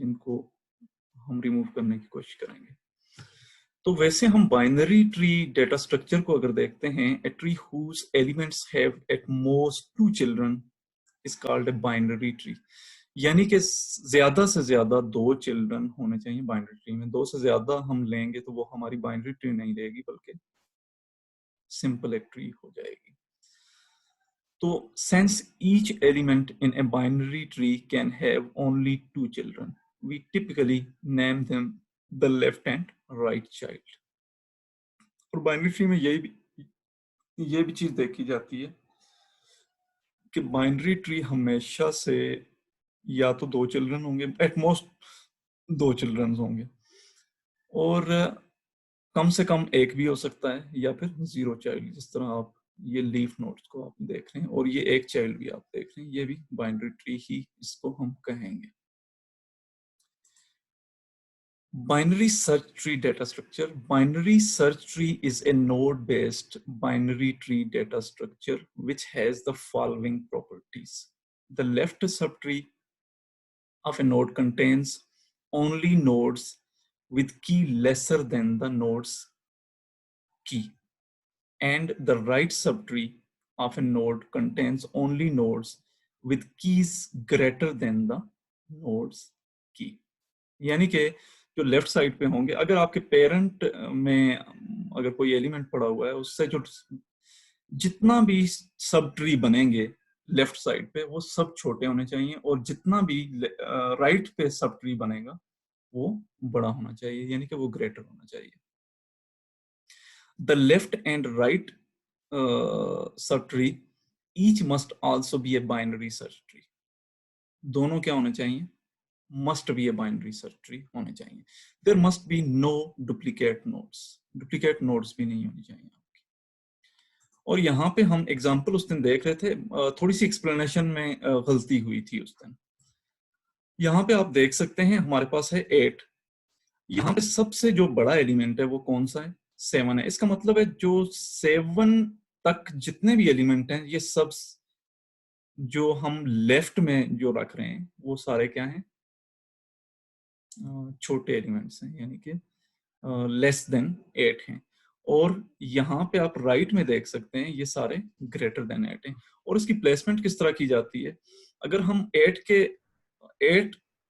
जिनको हम रिमूव करने की कोशिश करेंगे। तो वैसे हम बाइनरी ट्री डेटा स्ट्रक्चर को अगर देखते हैं, a tree whose elements have at most 2 children is called a binary tree. यानी कि ज्यादा से ज्यादा 2 चिल्ड्रन होने चाहिए बाइनरी ट्री में। 2 से ज्यादा हम लेंगे तो वो हमारी बाइनरी ट्री नहीं रहेगी, बल्कि सिंपल एक ट्री हो जाएगी। तो since each element in a binary tree can have only 2 children, we typically name them the left and right child. और बाइनरी ट्री में ये भी चीज देखी जाती है कि बाइनरी ट्री हमेशा से या तो 2 चिल्ड्रन होंगे, एट मोस्ट 2 चिल्ड्रन होंगे, और कम से कम एक भी हो सकता है, या फिर 0 चाइल्ड, जिस तरह आप ये लीफ नोड्स को आप देख रहे हैं, और ये एक चाइल्ड भी आप देख रहे हैं, ये भी बाइनरी ट्री ही इसको हम कहेंगे। Binary search tree data structure. Binary search tree is a node-based binary tree data structure which has the following properties. The left subtree of a node contains only nodes with key lesser than the node's key, and the right subtree of a node contains only nodes with keys greater than the node's key. यानी कि जो left side पे होंगे, अगर आपके parent में अगर कोई एलिमेंट पड़ा हुआ है, उससे जो जितना भी सब ट्री बनेंगे लेफ्ट साइड पे, वो सब छोटे होने चाहिए, और जितना भी राइट पे सब ट्री बनेगा वो बड़ा होना चाहिए, यानी कि वो ग्रेटर होना चाहिए। The left and right sub tree each must also be A binary search tree. दोनों क्या होने चाहिए? must be a binary search tree होने चाहिए। There must be no duplicate nodes. Duplicate nodes भी नहीं होनी चाहिए आपकी। और यहाँ पे हम एग्जाम्पल उस दिन देख रहे थे, थोड़ी सी एक्सप्लेनेशन में गलती हुई थी उस दिन। यहाँ पे आप देख सकते हैं हमारे पास है 8। यहाँ पे सबसे जो बड़ा एलिमेंट है वो कौन सा है? 7 है। इसका मतलब है जो 7 तक जितने भी एलिमेंट हैं, ये सब जो हम लेफ्ट में जो रख रहे हैं वो सारे क्या हैं? छोटे एलिमेंट्स हैं, यानी कि लेस देन 8 हैं। और यहाँ पे आप राइट में देख सकते हैं ये सारे ग्रेटर देन 8 हैं। और इसकी प्लेसमेंट किस तरह की जाती है? अगर हम 8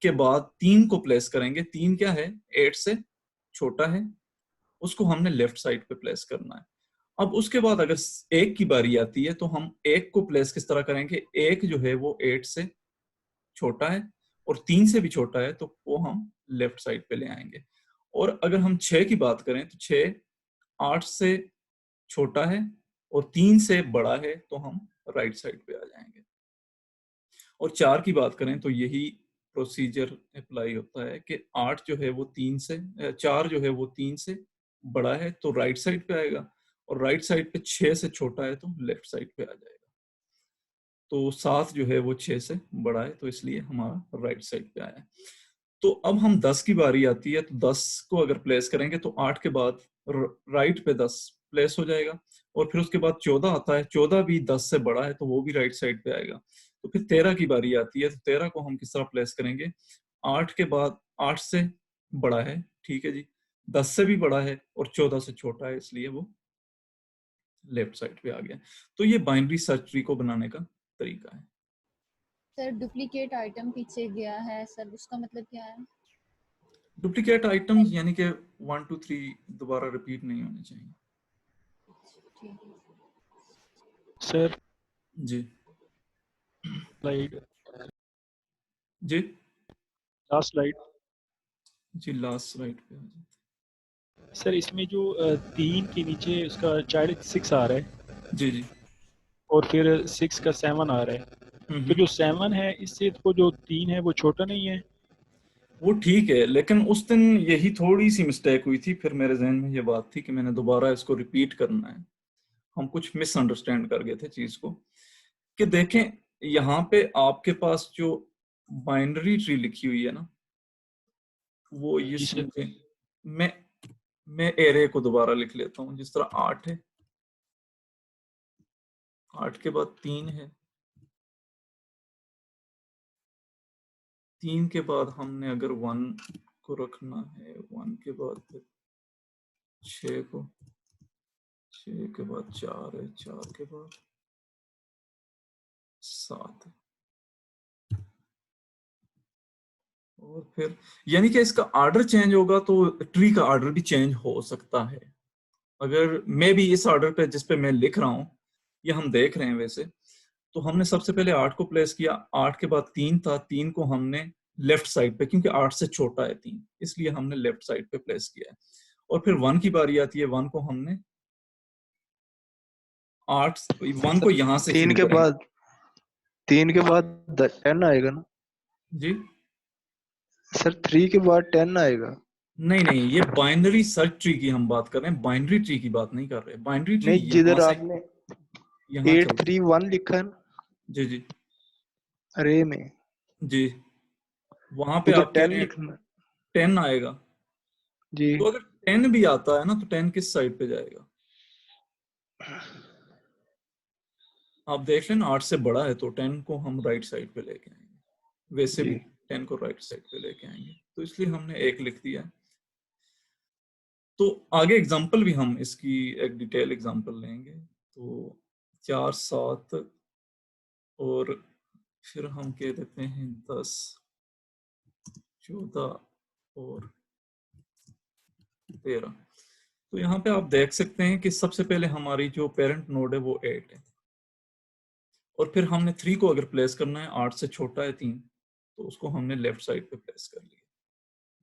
के बाद 3 को प्लेस करेंगे, 3 क्या है? 8 से छोटा है, उसको हमने लेफ्ट साइड पे प्लेस करना है। अब उसके बाद अगर 1 की बारी आती है तो हम 1 को प्लेस किस तरह करेंगे? 1 जो है वो 8 से छोटा है और 3 से भी छोटा है, तो वो हम लेफ्ट साइड पे ले आएंगे। और अगर हम 6 की बात करें तो 6 8 से छोटा है और 3 से बड़ा है, तो हम राइट साइड पे आ जाएंगे। और 4 की बात करें तो यही प्रोसीजर अप्लाई होता है कि 8 जो है वो 3 से 4 जो है वो 3 से बड़ा है तो राइट साइड पे आएगा, और राइट साइड पे 6 से छोटा है तो लेफ्ट साइड पे आ जाएगा। तो 7 जो है वो 6 से बड़ा है, तो इसलिए हमारा राइट साइड पे आया है। तो अब हम 10 की बारी आती है, तो 10 को अगर प्लेस करेंगे तो 8 के बाद राइट पे 10 प्लेस हो जाएगा। और फिर उसके बाद 14 आता है, 14 भी 10 से बड़ा है तो वो भी राइट साइड पे आएगा। तो फिर 13 की बारी आती है, तो 13 को हम किस तरह प्लेस करेंगे? 8 के बाद 8 से बड़ा है, ठीक है जी, 10 से भी बड़ा है और 14 से छोटा है, इसलिए वो लेफ्ट साइड पे आ गया। तो ये बाइनरी सर्च ट्री को बनाने का तरीका है। सर डुप्लीकेट आइटम पीछे गया है सर, उसका मतलब क्या है? डुप्लीकेट आइटम्स यानी कि 1 2 3 दोबारा रिपीट नहीं होने चाहिए। सर जी स्लाइड, जी लास्ट स्लाइड। जी, लास्ट स्लाइड पे आ जाते। सर इसमें जो 3 के नीचे उसका चाइल्ड 6 आ रहा है, जी जी। और फिर 6 का 7 आ रहा है, तो जो 7 है इससे तो जो 3 है वो छोटा नहीं है? वो ठीक है, लेकिन उस दिन यही थोड़ी सी मिस्टेक हुई थी, फिर मेरे जहन में ये बात थी कि मैंने दोबारा इसको रिपीट करना है। हम कुछ मिसअंडरस्टैंड कर गए थे चीज को, कि देखें यहाँ पे आपके पास जो बाइनरी ट्री लिखी हुई है ना, वो ये जी सर। समझे, मैं एरे को दोबारा लिख लेता हूँ। जिस तरह 8 है, 8 के बाद 3 है, 3 के बाद हमने अगर 1 को रखना है, 1 के बाद फिर 6 को, 6 के बाद 4 है, 4 के बाद 7 है, और फिर यानी कि इसका ऑर्डर चेंज होगा तो ट्री का ऑर्डर भी चेंज हो सकता है। अगर मैं भी इस ऑर्डर पे जिस पे मैं लिख रहा हूँ, ये हम देख रहे हैं वैसे, तो हमने सबसे पहले 8 को प्लेस किया, 8 के बाद 3 था, 3 को हमने लेफ्ट साइड पे, क्योंकि 8 से छोटा है 3, इसलिए हमने लेफ्ट साइड पे प्लेस किया है। और फिर 1 की बारी आती है, 1 को हमने 1 को यहां से तीन शुरू के करेंगे। बाद 10 आएगा ना जी सर? 3 के बाद 10 आएगा? नहीं नहीं, ये बाइनरी सर्च ट्री की हम बात कर रहे हैं, बाइनरी ट्री की बात नहीं कर रहे। बाइनरी ट्री नहीं, यहां जिधर से आपने यहां चलता है। 831 लिखा है ना जी जी अरे में, जी, वहां पे वो तो आप कह 10 रहे हैं लिखना 10 आएगा। जी। तो अगर 10 भी आता है ना, तो 10 किस साइड पे जाएगा? आप देख लें ना, 8 से बड़ा है तो 10 को हम राइट साइड पे लेके आएंगे, वैसे भी जी 10 को राइट साइड पे लेके आएंगे, तो इसलिए हमने 1 लिख दिया। तो आगे एग्जांपल भी हम इसकी एक डिटेल एग्जांपल लेंगे। तो 4 7 और फिर हम कह देते हैं 10 14 और 13। तो यहाँ पे आप देख सकते हैं कि सबसे पहले हमारी जो पेरेंट नोड है वो 8 है, और फिर हमने 3 को अगर प्लेस करना है, 8 से छोटा है 3, तो उसको हमने लेफ्ट साइड पे प्लेस कर लिया।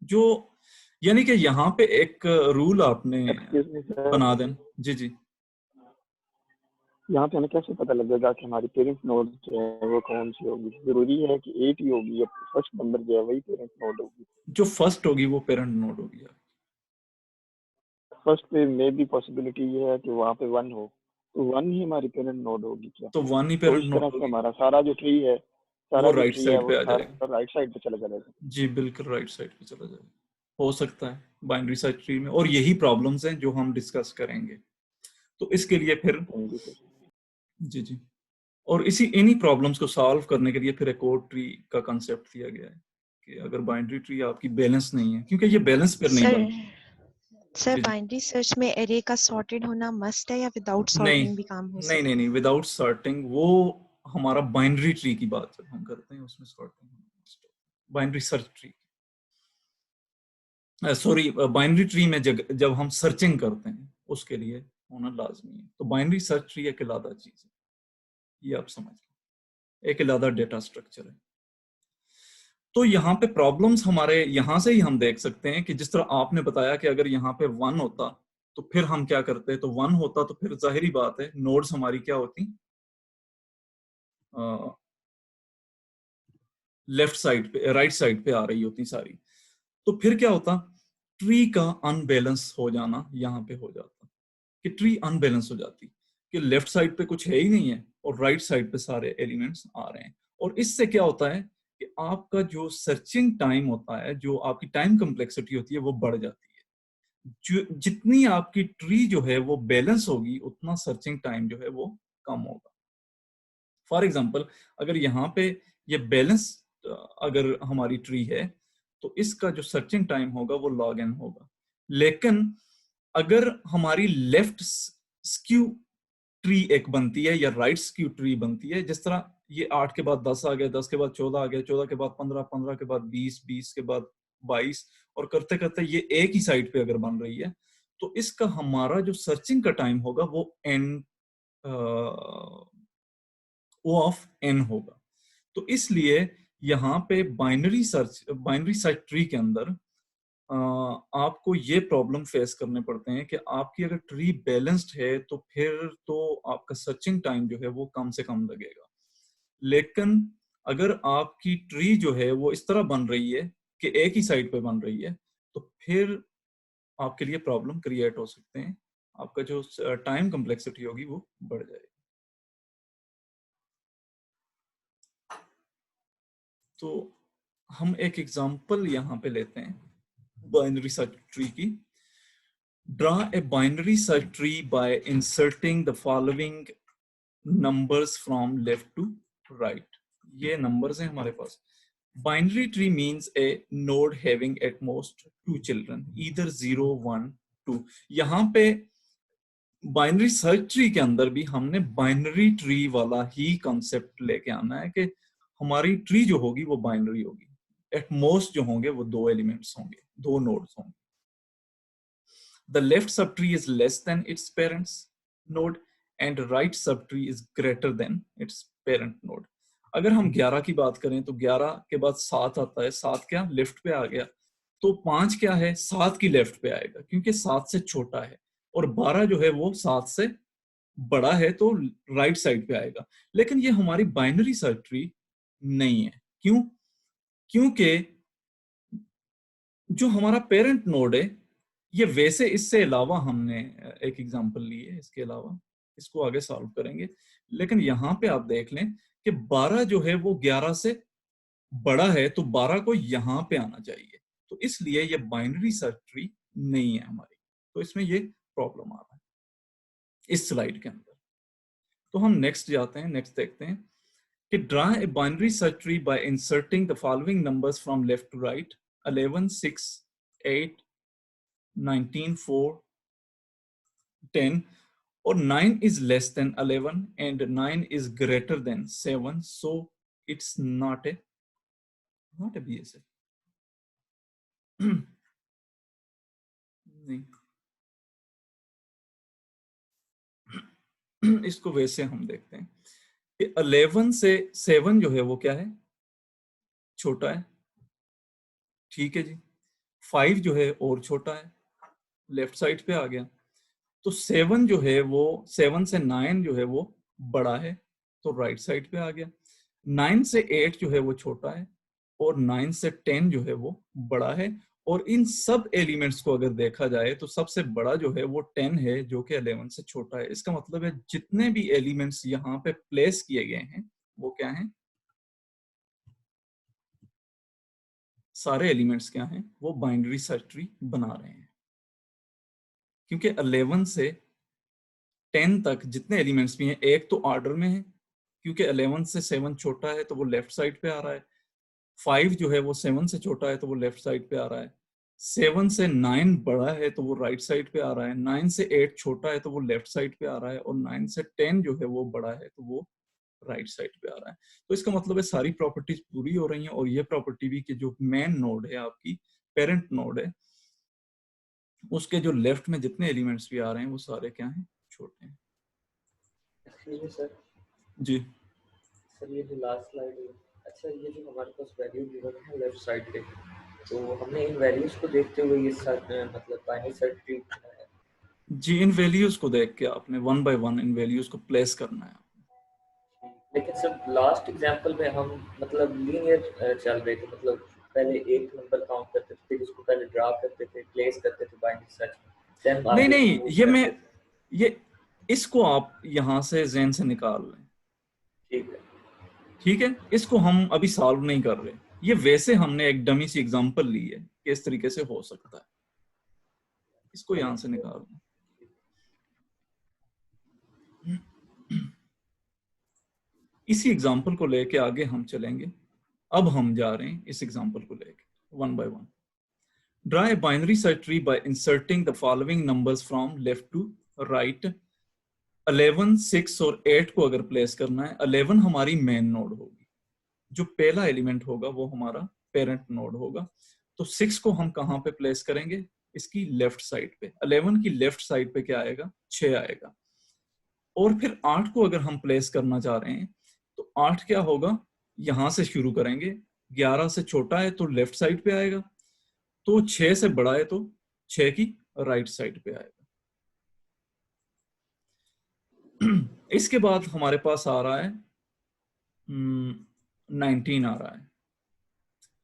जो यानी कि यहाँ पे एक रूल आपने एक्सक्यूज मी सर, बना देना। जी जी, यहाँ पे हमें कैसे पता लगेगा कि हमारी पेरेंट नोड जो है वो कौन सी होगी? जरूरी है कि 8 ही होगी या फर्स्ट नंबर जो है वही पेरेंट नोड होगी? जो फर्स्ट होगी वो पेरेंट नोड होगी। फर्स्ट पे में भी पॉसिबिलिटी ये है कि वहाँ पे 1 हो, तो 1 ही हमारी पेरेंट नोड होगी क्या? तो 1 ही तो पेरेंट इस नोड तरह से होगी, हमारा सारा जो ट्री है, वो सारा जो राइट ट्री है साइड वो पे आ जाएगा। सारा राइट साइड पे चला जाएगा। जी बिल्कुल राइट साइड पे चला जाएगा, हो सकता है बाइनरी सर्च ट्री में, और यही प्रॉब्लम्स हैं जो हम डिस्कस करेंगे। तो इसके लिए फिर थैंक यू सर। जी जी, और इन्हीं प्रॉब्लम्स को सॉल्व करने के लिए फिर एक और ट्री का कंसेप्ट दिया गया है कि अगर बाइनरी ट्री आपकी बैलेंस नहीं है, क्योंकि ये बैलेंस पर नहीं सर बनती। सर जी जी, बाइनरी सर्च में एरे का सॉर्टेड होना मस्ट है या विदाउट नहीं सॉर्टिंग भी काम हो नहीं सकता नहीं नहीं, विदाउट सॉर्टिंग, वो हमारा बाइनरी ट्री की बात जब हम करते हैं उसमें sorting, binary search tree, sorry binary tree में जब हम सर्चिंग करते हैं उसके लिए होना लाजमी है। तो बाइनरी सर्च ट्री एक अलग चीज है, ये आप समझ लें, एक अलग डेटा स्ट्रक्चर है। तो यहाँ पे प्रॉब्लम्स हमारे यहाँ से ही हम देख सकते हैं कि जिस तरह आपने बताया कि अगर यहाँ पे 1 होता तो फिर हम क्या करते, तो 1 होता तो फिर जाहिरी बात है नोड्स हमारी क्या होती, लेफ्ट साइड पे, राइट साइड पे आ रही होती सारी। तो फिर क्या होता, ट्री का अनबैलेंस हो जाना यहाँ पे हो जाता, कि ट्री अनबैलेंस हो जाती, कि लेफ्ट साइड पे कुछ है ही नहीं है और राइट साइड पे सारे एलिमेंट्स आ रहे हैं। और इससे क्या होता है कि आपका जो सर्चिंग टाइम होता है, जो आपकी टाइम कम्प्लेक्सिटी होती है, वो बढ़ जाती है। जो जितनी आपकी ट्री जो है वो बैलेंस होगी, उतना सर्चिंग टाइम जो है वो कम होगा। फॉर एग्जाम्पल, अगर यहाँ पे ये बैलेंस अगर हमारी ट्री है, तो इसका जो सर्चिंग टाइम होगा वो log n होगा। लेकिन अगर हमारी लेफ्ट स्क्यू ट्री एक बनती है या राइट स्क्यू ट्री बनती है, जिस तरह ये 8 के बाद 10 आ गया, 10 के बाद 14 आ गया, 14 के बाद 15, 15 के बाद 20, 20 के बाद 22, और करते करते ये एक ही साइड पे अगर बन रही है, तो इसका हमारा जो सर्चिंग का टाइम होगा वो n O ऑफ n होगा। तो इसलिए यहाँ पे बाइनरी सर्च ट्री के अंदर आपको ये प्रॉब्लम फेस करने पड़ते हैं कि आपकी अगर ट्री बैलेंस्ड है तो फिर तो आपका सर्चिंग टाइम जो है वो कम से कम लगेगा। लेकिन अगर आपकी ट्री जो है वो इस तरह बन रही है कि एक ही साइड पे बन रही है, तो फिर आपके लिए प्रॉब्लम क्रिएट हो सकते हैं, आपका जो टाइम कम्प्लेक्सिटी होगी वो बढ़ जाएगी। तो हम एक एग्जांपल यहाँ पे लेते हैं बाइनरी सर्च ट्री की। Draw a binary search tree by inserting the following numbers from left to right. ये numbers हैं हमारे पास Binary tree means a node having at most 2 children, either 0, 1, 2. यहाँ पे बाइनरी सर्च ट्री के अंदर भी हमने बाइनरी ट्री वाला ही कॉन्सेप्ट लेके आना है कि हमारी ट्री जो होगी वो बाइनरी होगी, एट मोस्ट जो होंगे वो 2 एलिमेंट्स होंगे, 2 नोड्स होंगे. The left subtree is less than its parent's node and right subtree is greater than its parent node. अगर हम 11 की बात करें तो 11 के बाद 7 आता है, 7 क्या लेफ्ट पे आ गया, तो 5 क्या है 7 की लेफ्ट पे आएगा क्योंकि 7 से छोटा है, और 12 जो है वो 7 से बड़ा है तो राइट साइड पे आएगा. लेकिन ये हमारी बाइनरी सर्च ट्री नहीं है. क्यों? क्योंकि जो हमारा पेरेंट नोड है ये वैसे, इससे अलावा हमने एक एग्जांपल ली है, इसके अलावा इसको आगे सॉल्व करेंगे, लेकिन यहाँ पे आप देख लें कि 12 जो है वो 11 से बड़ा है तो 12 को यहाँ पे आना चाहिए, तो इसलिए ये बाइनरी सर्च ट्री नहीं है हमारी. तो इसमें ये प्रॉब्लम आ रहा है इस स्लाइड के अंदर. तो हम नेक्स्ट जाते हैं, नेक्स्ट देखते हैं कि draw a binary search tree by inserting the following numbers from left to right 11, 6, 8, 19, 4, 10, or 9 is less than 11 and 9 is greater than 7, so it's not a BSF. नहीं, इसको वैसे हम देखते हैं कि 11 से 7 जो है वो क्या है, छोटा है, ठीक है जी. 5 जो है और छोटा है, लेफ्ट साइड पे आ गया. तो 7 जो है वो 7 से 9 जो है वो बड़ा है तो राइट साइड पे आ गया. 9 से 8 जो है वो छोटा है और 9 से 10 जो है वो बड़ा है. और इन सब एलिमेंट्स को अगर देखा जाए तो सबसे बड़ा जो है वो 10 है जो कि 11 से छोटा है. इसका मतलब है जितने भी एलिमेंट्स यहाँ पे प्लेस किए गए हैं वो क्या हैं, सारे एलिमेंट्स क्या हैं, वो बाइनरी सर्च ट्री बना रहे हैं. क्योंकि 11 से 10 तक जितने एलिमेंट्स भी हैं, एक तो ऑर्डर में है क्योंकि 11 से 7 छोटा है तो वो लेफ्ट साइड पे आ रहा है. 5 जो है वो 7 से छोटा है तो वो लेफ्ट साइड पे आ रहा है. 7 से 9 बड़ा है तो वो राइट साइड पे आ रहा है. 9 से 8 छोटा है तो वो लेफ्ट साइड पे आ रहा है. और 9 से 10 जो है वो बड़ा है तो वो राइट साइड पे आ रहा है. तो इसका मतलब है सारी प्रॉपर्टीज पूरी हो रही हैं. और ये प्रॉपर्टी भी कि जो मेन नोड है आपकी, पेरेंट नोड है, उसके जो लेफ्ट में जितने एलिमेंट्स भी आ रहे हैं वो सारे क्या हैं, छोटे हैं. सर जी सर ये जो लास्ट स्लाइड है, अच्छा ये जो हमारे पास वैल्यू गिवन है लेफ्ट साइड पे, तो हमने इन वैल्यूज को देखते हुए ये मतलब बाइनरी सर्च ट्री बनाया है. जी, इन वैल्यूज को देख के आपने 1 बाय 1 इन वैल्यूज को प्लेस करना है. लेकिन सर लास्ट एग्जांपल में हम मतलब लीनियर चल रहे थे, मतलब पहले एक नंबर काउंट करते थे, फिर उसको पहले ड्रा करते थे, प्लेस करते थे बाइनरी सर्च में. नहीं नहीं, ये इसको आप यहाँ से ज़हन से निकाल लें. ठीक है, ठीक है, इसको हम अभी सॉल्व नहीं कर रहे. ये वैसे हमने एक डमी सी एग्जांपल ली है कि इस तरीके से हो सकता है. इसको यहाँ से निकाल लें. इसी एग्जांपल को लेके आगे हम चलेंगे. अब हम जा रहे हैं इस एग्जांपल को लेके 1 bye 1. Draw a binary search tree by inserting the following numbers from left to right. 11, 6 और 8 को अगर प्लेस करना है, 11 हमारी मेन नोड होगी, जो पहला एलिमेंट होगा वो हमारा पेरेंट नोड होगा. तो 6 को हम कहाँ पे प्लेस करेंगे, इसकी लेफ्ट साइड पे. 11 की लेफ्ट साइड पे क्या आएगा, 6 आएगा. और फिर 8 को अगर हम प्लेस करना चाह रहे हैं तो 8 क्या होगा, यहां से शुरू करेंगे. 11 से छोटा है तो लेफ्ट साइड पे आएगा, तो 6 से बड़ा है तो 6 की राइट साइड पे आएगा. इसके बाद हमारे पास आ रहा है 19 आ रहा है.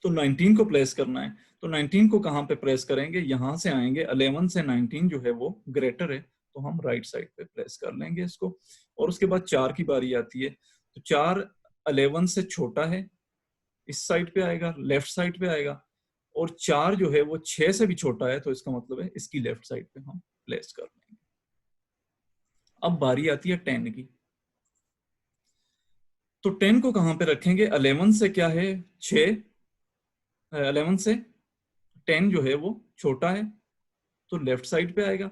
तो 19 को प्लेस करना है, तो 19 को कहां पे प्लेस करेंगे, यहां से आएंगे. 11 से 19 जो है वो ग्रेटर है तो हम राइट साइड पे प्लेस कर लेंगे इसको. और उसके बाद 4 की बारी आती है, तो 4 11 से छोटा है, इस साइड पे आएगा, लेफ्ट साइड पे आएगा. और 4 जो है वो 6 से भी छोटा है तो इसका मतलब है इसकी लेफ्ट साइड पे हम प्लेस कर लेंगे. अब बारी आती है 10 की. तो 10 को कहां पे रखेंगे, 11 से क्या है 6, 11 से 10 जो है वो छोटा है तो लेफ्ट साइड पे आएगा,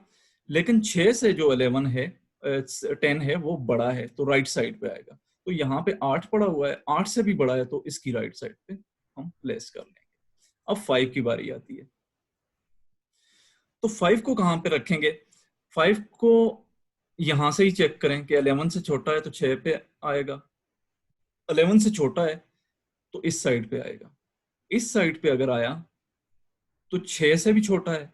लेकिन 6 से जो 11 है 10 है वो बड़ा है तो राइट साइड पे आएगा। तो यहाँ पे 8 पड़ा हुआ है, 8 से भी बड़ा है तो इसकी राइट साइड पे हम प्लेस कर लेंगे। अब 5 की बारी आती है, तो 5 को कहाँ पे रखेंगे? 5 को यहां से ही चेक करें कि 11 से छोटा है तो 6 पे आएगा, 11 से छोटा है तो इस साइड पे आएगा, इस साइड पे अगर आया तो 6 से भी छोटा है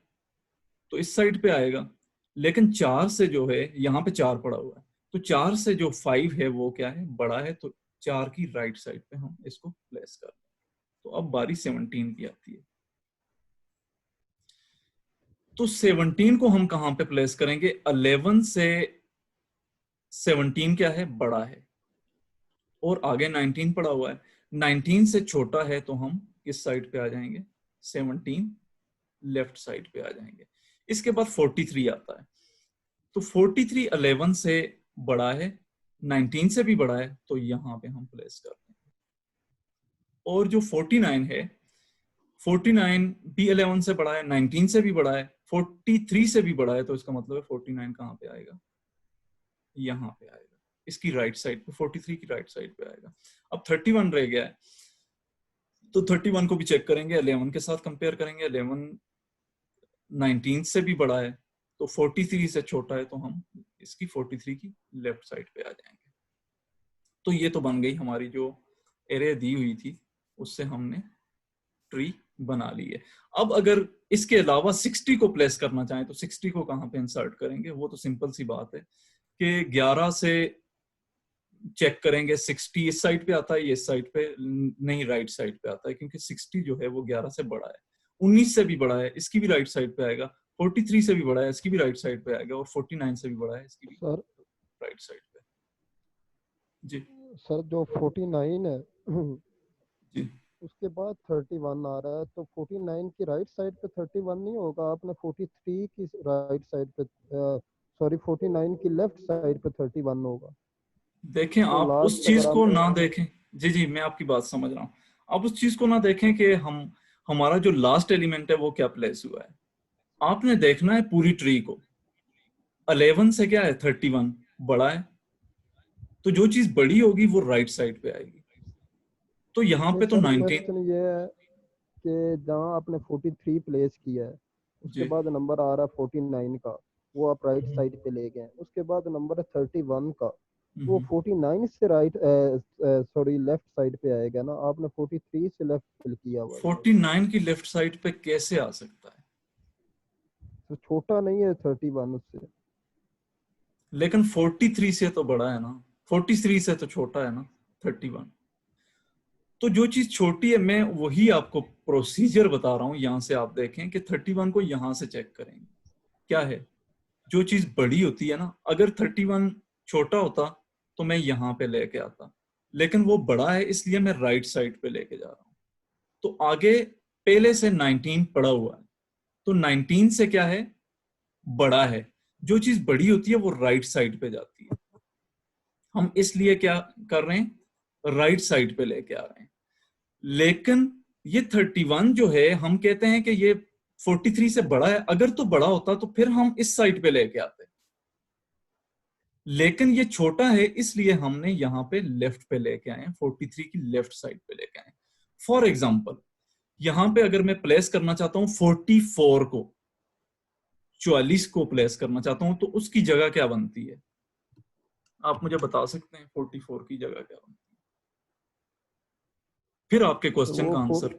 तो इस साइड पे आएगा, लेकिन 4 से जो है यहाँ पे 4 पड़ा हुआ है तो 4 से जो 5 है वो क्या है? बड़ा है, तो 4 की राइट साइड पे हम इसको प्लेस कर दें। तो अब बारी 17 की आती है, तो 17 को हम कहां पे प्लेस करेंगे? 11 से 17 क्या है? बड़ा है, और आगे 19 पड़ा हुआ है, 19 से छोटा है तो हम किस साइड पे आ जाएंगे? 17 लेफ्ट साइड पे आ जाएंगे। इसके बाद 43 आता है, तो 43 11 से बड़ा है, 19 से भी बड़ा है तो यहां पे हम प्लेस कर देंगे। और जो 49 है, 49 भी 11 से बड़ा है, 19 से भी बड़ा है, 43 से भी बड़ा है, तो इसका मतलब है 49 कहाँ पे आएगा? यहाँ पे आएगा, इसकी राइट साइड पे, 43 की राइट साइड पे आएगा। अब 31 रह गया है, तो 31 को भी चेक करेंगे, 11 के साथ कंपेयर करेंगे। 11 19 से भी बड़ा है तो 43 से छोटा है तो हम इसकी 43 की लेफ्ट साइड पे आ जाएंगे। तो ये तो बन गई हमारी जो एरे दी हुई थी, उससे हमने ट्री बना ली है। अब अगर इसके अलावा 60 को प्लेस करना चाहें तो 60 को कहां पे इंसर्ट करेंगे? वो तो सिंपल सी बात है कि 11 से चेक करेंगे, 60 इस साइड पे आता है, ये इस साइड पे नहीं, राइट साइड पे आता है, क्योंकि 60 जो है वो 11 से बड़ा है, 19 से भी बड़ा है, इसकी भी राइट साइड पे आएगा, 43 से भी बड़ा है, इसकी भी राइट साइड पे आएगा, और 49 से भी बड़ा है, इसकी भी सर राइट साइड पे। जी सर जो 49 है जी, उसके बाद 31 आ रहा है, तो 49 की राइट साइड पे 31 नहीं होगा, आपने 43 की राइट साइड पे, सॉरी 49 की लेफ्ट साइड पे 31 होगा। देखें तो आप उस लास्ट चीज अगर को हम ना देखें। जी जी, मैं आपकी बात समझ रहा हूँ। आप उस चीज को ना देखें कि हमारा जो लास्ट एलिमेंट है वो क्या प्लेस हुआ है। आपने देखना है पूरी ट्री को। 11 से क्या है? 31 बड़ा है, तो जो चीज बड़ी होगी वो राइट साइड पे आएगी। तो यहाँ पे तो सर 19। क्वेश्चन ये है कि जहाँ आपने 43 प्लेस किया है, उसके जी बाद नंबर आ रहा है 49 का, वो आप राइट साइड पे ले गए। उसके बाद नंबर है 31 का, वो 49 से राइट, सॉरी लेफ्ट साइड पे आएगा ना, आपने 43 से लेफ्ट फिल किया हुआ है। 49 की लेफ्ट साइड पे कैसे आ सकता है? तो छोटा नहीं है 31 उससे। लेकिन 43 से तो बड़ा है ना, 43 से तो छोटा है ना 31। तो जो चीज छोटी है, मैं वही आपको प्रोसीजर बता रहा हूं। यहां से आप देखें कि 31 को यहां से चेक करेंगे क्या है। जो चीज बड़ी होती है ना, अगर 31 छोटा होता तो मैं यहां पे लेके आता, लेकिन वो बड़ा है इसलिए मैं राइट साइड पे लेके जा रहा हूं। तो आगे पहले से 19 पड़ा हुआ है, तो 19 से क्या है? बड़ा है। जो चीज बड़ी होती है वो राइट साइड पे जाती है। हम इसलिए क्या कर रहे हैं? राइट साइड पे लेके आ रहे हैं। लेकिन ये 31 जो है, हम कहते हैं कि ये 43 से बड़ा है। अगर तो बड़ा होता तो फिर हम इस साइड पे लेके आते, लेकिन ये छोटा है इसलिए हमने यहां पे लेफ्ट पे लेके आए, 43 की लेफ्ट साइड पे लेके आए। फॉर एग्जाम्पल, यहां पे अगर मैं प्लेस करना चाहता हूं 44 को, 44 को प्लेस करना चाहता हूं, तो उसकी जगह क्या बनती है? आप मुझे बता सकते हैं 44 की जगह क्या बनती है? फिर आपके क्वेश्चन का आंसर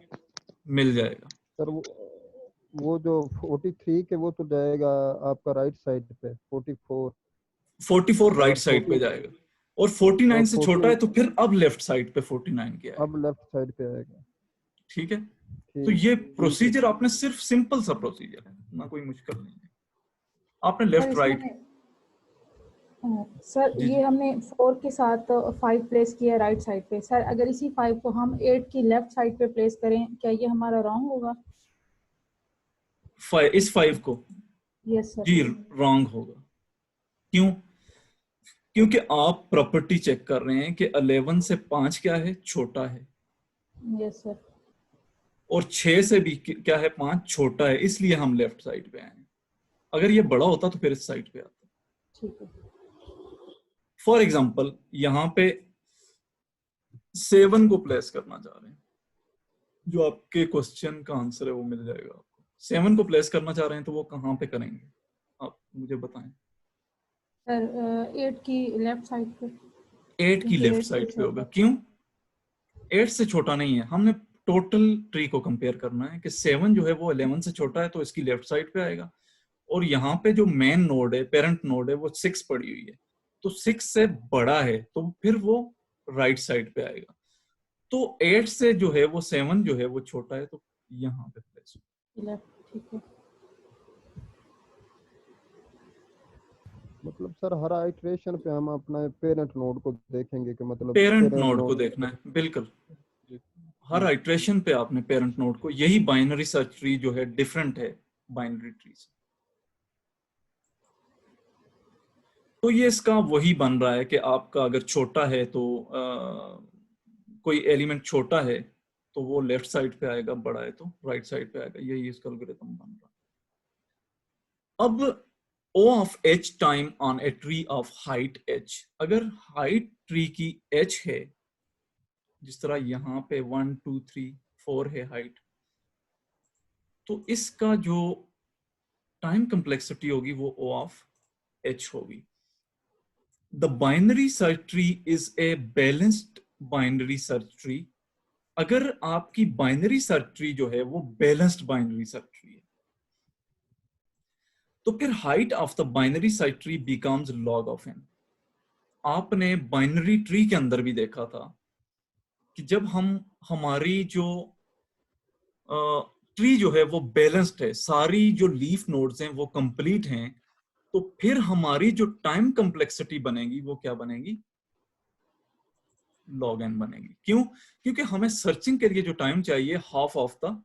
मिल जाएगा। सर वो जो 43 के वो तो जाएगा आपका राइट साइड पे, 44 राइट और साइड पे 40 जाएगा, और 49 से 40 छोटा है तो फिर अब लेफ्ट साइड पे 49 के आएगा। अब लेफ्ट साइड पे आएगा। ठीक है, तो ठीक ये ठीक है। प्रोसीजर आपने सिर्फ सिंपल सा प्रोसीजर है, ना कोई मुश्किल नहीं है। आपने लेफ्ट राइट। सर जी ये हमने 4 के साथ 5 प्लेस किया राइट साइड पे। सर अगर इसी 5 को हम 8 की लेफ्ट साइड पे प्लेस करें, क्या ये हमारा रॉन्ग होगा? इस 5 को? Yes sir. जी रॉन्ग होगा। क्यों? क्योंकि आप प्रॉपर्टी चेक कर रहे हैं कि 11 से 5 क्या है? छोटा है। Yes sir. और 6 से भी क्या है 5 छोटा है, इसलिए हम लेफ्ट साइड पे आए। अगर ये बड़ा होता तो फिर इस साइड पे आता। ठीक है। फॉर एग्जाम्पल यहाँ पे 7 को प्लेस करना चाह रहे हैं, जो आपके क्वेश्चन का आंसर है वो मिल जाएगा आपको। 7 को प्लेस करना चाह रहे हैं तो वो कहाँ पे करेंगे, आप मुझे बताएं। सर 8 की लेफ्ट साइड पे। 8 की लेफ्ट साइड पे होगा, क्यों? 8 से छोटा नहीं है, हमने टोटल ट्री को कंपेयर करना है कि 7 जो है वो 11 से छोटा है तो इसकी लेफ्ट साइड पे आएगा, और यहाँ पे जो मेन नोड है, पेरेंट नोड है, वो 6 पड़ी हुई है, तो 6 से बड़ा है तो फिर वो राइट साइड पे आएगा। तो 8 से जो है वो 7 जो है वो छोटा है तो यहाँ पे प्लेस लेफ्ट। ठीक है। मतलब सर हर आइटरेशन पे हम अपना पेरेंट नोड को देखेंगे कि मतलब पेरेंट नोड को देखना है, बिल्कुल हर आइटरेशन पे आपने पेरेंट नोड को। यही बाइनरी सर्च ट्री जो है डिफरेंट है बाइनरी ट्री से। तो ये इसका वही बन रहा है कि आपका अगर छोटा है तो कोई एलिमेंट छोटा है तो वो लेफ्ट साइड पे आएगा, बड़ा है तो राइट साइड पे आएगा। यही इसका एल्गोरिथम बन रहा है। अब O of h time on a tree of height h, अगर हाइट ट्री की h है, जिस तरह यहाँ पे 1 2 3 4 है हाइट, तो इसका जो टाइम कम्प्लेक्सिटी होगी वो O of h होगी। The binary search tree is a balanced binary search tree। अगर आपकी बाइनरी सर्च ट्री जो है वो बैलेंस्ड बाइनरी सर्च ट्री है तो फिर height of the binary search tree becomes log of n। आपने बाइनरी ट्री के अंदर भी देखा था कि जब हम हमारी जो ट्री जो है वो बैलेंस्ड है, सारी जो लीफ नोड्स हैं वो कंप्लीट हैं, तो फिर हमारी जो टाइम कम्प्लेक्सिटी बनेगी वो क्या बनेगी, log n बनेगी। क्यों? क्योंकि हमें सर्चिंग के लिए जो टाइम चाहिए हाफ ऑफ द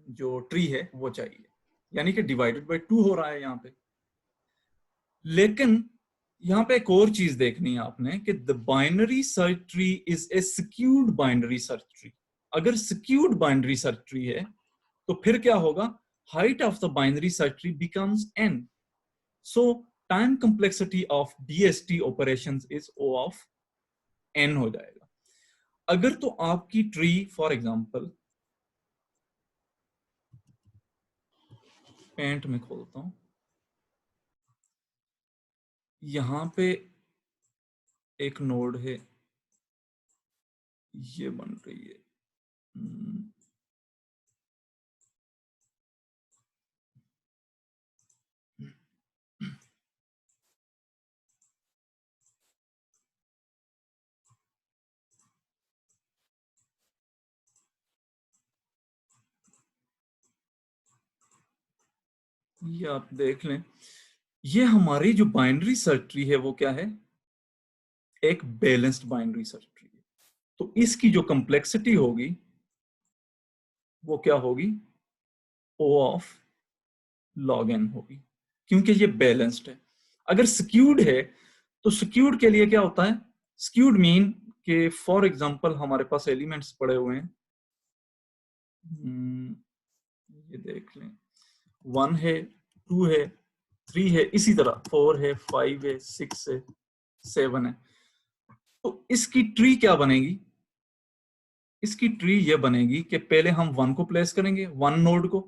जो ट्री है वो चाहिए, यानी कि डिवाइडेड बाय 2 हो रहा है यहाँ पे। लेकिन यहाँ पे एक और चीज देखनी है आपने कि the binary search tree is a skewed binary search tree. अगर स्क्यूड बाइनरी सर्च ट्री है तो फिर क्या होगा, height of the binary search tree becomes n। So time complexity of DST operations is O of n हो जाएगा। अगर तो आपकी ट्री फॉर एग्जांपल, पेंट में खोलता हूं, यहां पे एक नोड है, ये बन रही है ये आप देख लें, ये हमारी जो बाइनरी सर्च ट्री है वो क्या है, एक बैलेंस्ड बाइनरी सर्च ट्री है। तो इसकी जो कम्प्लेक्सिटी होगी वो क्या होगी, O of log n होगी, क्योंकि ये बैलेंस्ड है। अगर स्क्यूड है तो स्क्यूड के लिए क्या होता है, स्क्यूड मीन कि फॉर एग्जांपल हमारे पास एलिमेंट्स पड़े हुए हैं, ये देख लें 1 है 2 है 3 है, इसी तरह 4 है 5 है 6 है 7 है, तो इसकी ट्री क्या बनेगी, इसकी ट्री ये बनेगी कि पहले हम 1 को प्लेस करेंगे 1 नोड को,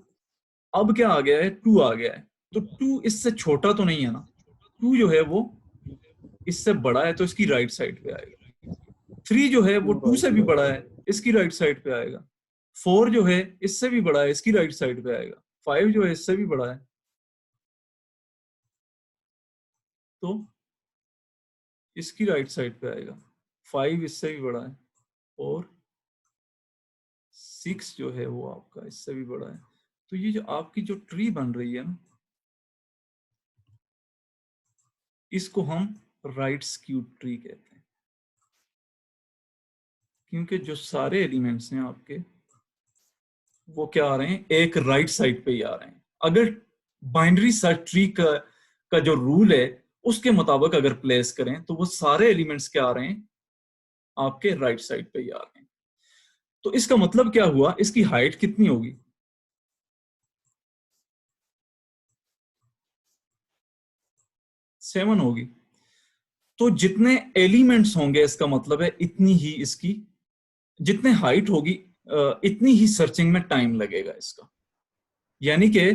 अब क्या आ गया है 2 आ गया है, तो 2 इससे छोटा तो नहीं है ना, 2 जो है वो इससे बड़ा है तो इसकी राइट साइड पे आएगा। 3 जो है वो 2 से भी बड़ा है, इसकी राइट साइड पे आएगा। 4 जो है इससे भी बड़ा है, इसकी राइट साइड पे आएगा। 5 जो है इससे भी बड़ा है तो इसकी राइट साइड पे आएगा। 5 इससे भी बड़ा है और 6 जो है वो आपका इससे भी बड़ा है। तो ये जो आपकी जो ट्री बन रही है ना, इसको हम राइट स्क्यूड ट्री कहते हैं, क्योंकि जो सारे एलिमेंट्स हैं आपके वो क्या आ रहे हैं, एक राइट साइड पे ही आ रहे हैं। अगर बाइनरी सर्च ट्री का जो रूल है उसके मुताबिक अगर प्लेस करें तो वो सारे एलिमेंट्स क्या आ रहे हैं, आपके राइट साइड पे ही आ रहे हैं। तो इसका मतलब क्या हुआ, इसकी हाइट कितनी होगी, 7 होगी। तो जितने एलिमेंट्स होंगे इसका मतलब है इतनी ही इसकी, जितने हाइट होगी इतनी ही सर्चिंग में टाइम लगेगा इसका। यानी कि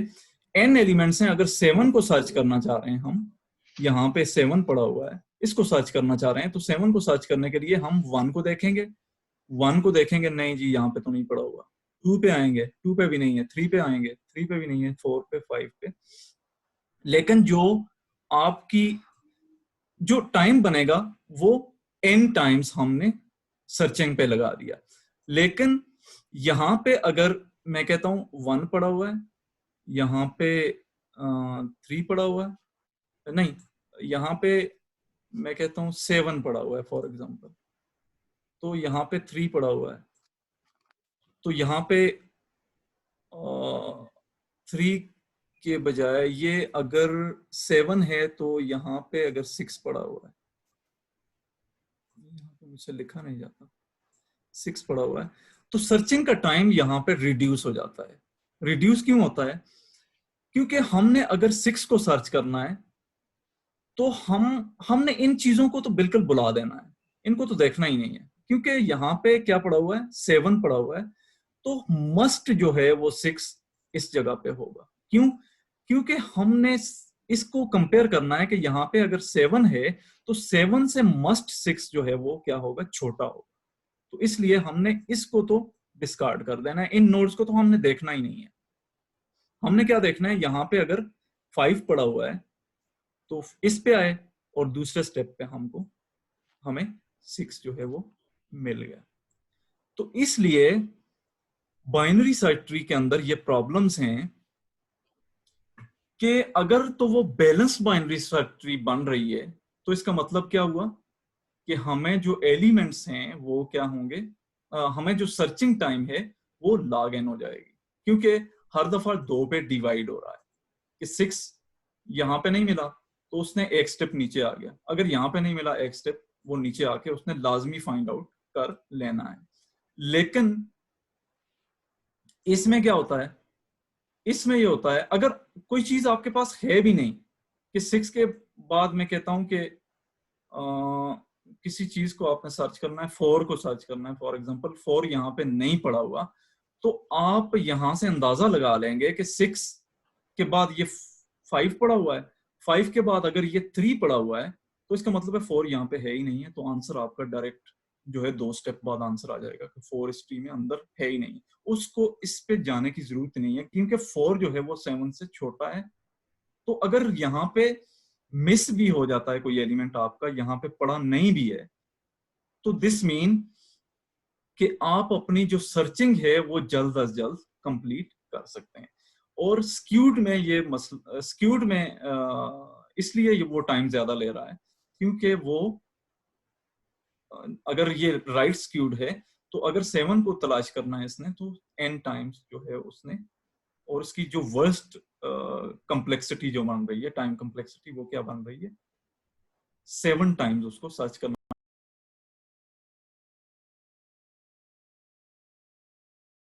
n एलिमेंट्स हैं, अगर 7 को सर्च करना चाह रहे हैं हम, यहाँ पे 7 पड़ा हुआ है, इसको सर्च करना चाह रहे हैं, तो 7 को सर्च करने के लिए हम 1 को देखेंगे, 1 को देखेंगे, नहीं जी यहाँ पे तो नहीं पड़ा हुआ, 2 पे आएंगे, 2 पे भी नहीं है, 3 पे आएंगे, 3 पे भी नहीं है, 4 पे, 5 पे। लेकिन जो आपकी जो टाइम बनेगा वो n टाइम्स हमने सर्चिंग पे लगा दिया। लेकिन यहाँ पे अगर मैं कहता हूं 1 पड़ा हुआ है, यहाँ पे 3 पड़ा हुआ है, नहीं यहाँ पे मैं कहता हूं 7 पड़ा हुआ है फॉर एग्जांपल, तो यहाँ पे 3 पड़ा हुआ है, तो यहाँ पे 3 के बजाय ये अगर 7 है तो यहाँ पे अगर 6 पड़ा हुआ है, यहाँ पे मुझसे लिखा नहीं जाता, 6 पड़ा हुआ है, तो सर्चिंग का टाइम यहाँ पे रिड्यूस हो जाता है। रिड्यूस क्यों होता है? क्योंकि हमने अगर 6 को सर्च करना है तो हमने इन चीजों को तो बिल्कुल बुला देना है, इनको तो देखना ही नहीं है, क्योंकि यहाँ पे क्या पड़ा हुआ है, 7 पड़ा हुआ है, तो मस्ट जो है वो 6 इस जगह पे होगा। क्यों? क्योंकि हमने इसको कंपेयर करना है कि यहाँ पे अगर 7 है तो 7 से मस्ट 6 जो है वो क्या होगा, छोटा होगा। तो इसलिए हमने इसको तो डिस्कार्ड कर देना है, इन नोड्स को तो हमने देखना ही नहीं है। हमने क्या देखना है, यहाँ पे अगर 5 पड़ा हुआ है तो इस पे आए और दूसरे स्टेप पे हमें 6 जो है वो मिल गया। तो इसलिए बाइनरी सर्च ट्री के अंदर ये प्रॉब्लम्स हैं कि अगर तो वो बैलेंस बाइनरी सर्च ट्री बन रही है तो इसका मतलब क्या हुआ कि हमें जो एलिमेंट्स हैं वो क्या होंगे, हमें जो सर्चिंग टाइम है वो log n हो जाएगी, क्योंकि हर दफा 2 पे डिवाइड हो रहा है कि 6 यहाँ पे नहीं मिला तो उसने एक स्टेप नीचे आ गया, अगर यहाँ पे नहीं मिला एक स्टेप, वो नीचे आके उसने लाजमी फाइंड आउट कर लेना है। लेकिन इसमें क्या होता है, इसमें ये होता है अगर कोई चीज आपके पास है भी नहीं, कि 6 के बाद मैं कहता हूं कि किसी चीज को आपने सर्च करना है, 4 को सर्च करना है फॉर एग्जांपल, 4 यहाँ पे नहीं पड़ा हुआ, तो आप यहां से अंदाजा लगा लेंगे कि 6 के बाद ये 5 पड़ा हुआ है, 5 के बाद अगर ये 3 पड़ा हुआ है तो इसका मतलब है 4 यहाँ पे है ही नहीं है, तो आंसर आपका डायरेक्ट जो है 2 स्टेप बाद आंसर आ जाएगा कि 4 इस ट्री में अंदर है ही नहीं, उसको इस पे जाने की जरूरत नहीं है, क्योंकि 4 जो है वो 7 से छोटा है। तो अगर यहाँ पे मिस भी हो जाता है कोई एलिमेंट आपका, यहाँ पे पड़ा नहीं भी है, तो दिस मीन कि आप अपनी जो सर्चिंग है वो जल्द अज जल्द कंप्लीट कर सकते हैं। और स्क्यूड में ये मसला, स्क्यूड में इसलिए वो टाइम ज्यादा ले रहा है क्योंकि वो अगर ये राइट स्क्यूड है तो अगर 7 को तलाश करना है इसने तो n टाइम्स जो है उसने, और उसकी जो वर्स्ट कम्प्लेक्सिटी जो बन रही है, टाइम कम्प्लेक्सिटी, वो क्या बन रही है, 7 टाइम्स उसको सर्च करना